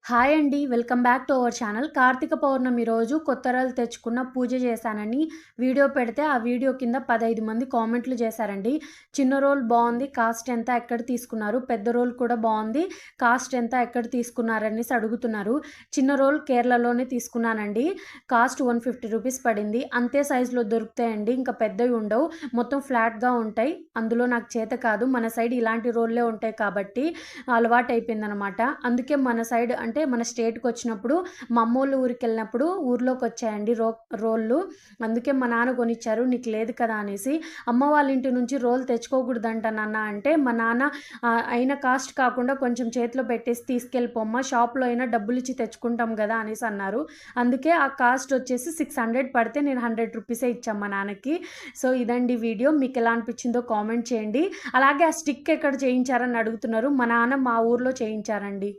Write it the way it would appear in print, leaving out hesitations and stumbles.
Hi అండి. Welcome back to our channel. Karthika Pournami రోజు కొత్త రోలు తెచ్చుకున్న పూజ చేశానని వీడియో పెడితే, ఆ వీడియో కింద 15 మంది కామెంట్లు చేశారండి. చిన్న రోల్ బావుంది. కాస్ట్ ఎంత? ఎక్కడ తీసుకున్నారు? పెద్ద రోల్ కూడా బావుంది. కాస్ట్ ఎంత? ఎక్కడ తీసుకున్నారనేసి అడుగుతున్నారు. చిన్న రోల్ కేరళలోనే తీసుకున్నానండి. కాస్ట్ 150 రూపీస్ పడింది. అంతే సైజులో దొరుకుతాయండి. ఇంకా పెద్దవి ఉండవు. మొత్తం ఫ్లాట్‌గా ఉంటాయి. అందులో నాకు చేత కాదు. మన సైడ్ ఇలాంటి రోళ్ళే ఉంటాయి కాబట్టి అలవాటయిపోయిందనమాట. అందుకే మన సైడ్ అంటే మన స్టేట్‌కి వచ్చినప్పుడు మా అమ్మోళ్ళ ఊరికెళ్ళినప్పుడు ఊర్లోకొచ్చాయండి రోళ్ళు. అందుకే మా నాన్న కొనిచ్చారు. నీకు లేదు కదా అనేసి. అమ్మ వాళ్ళ ఇంటి నుంచి రోలు తెచ్చుకోకూడదంట నాన్న అంటే, మా నాన్న అయిన కాస్ట్ కాకుండా కొంచెం చేతిలో పెట్టేసి తీసుకెళ్ళిపోమ్మా, షాప్‌లో అయినా డబ్బులిచ్చి తెచ్చుకుంటాం గదా అనేసి అన్నారు. అందుకే ఆ కాస్ట్ వచ్చేసి 600 పడితే నేను 100 రూపీసే ఇచ్చాను మా నాన్నకి. సో ఇదండి వీడియో. మీకెలా అనిపించిందో కామెంట్ చేయండి. అలాగే ఆ స్టిక్ ఎక్కడ చేయించారని అడుగుతున్నారు. మా నాన్న మా ఊర్లో చేయించారండి.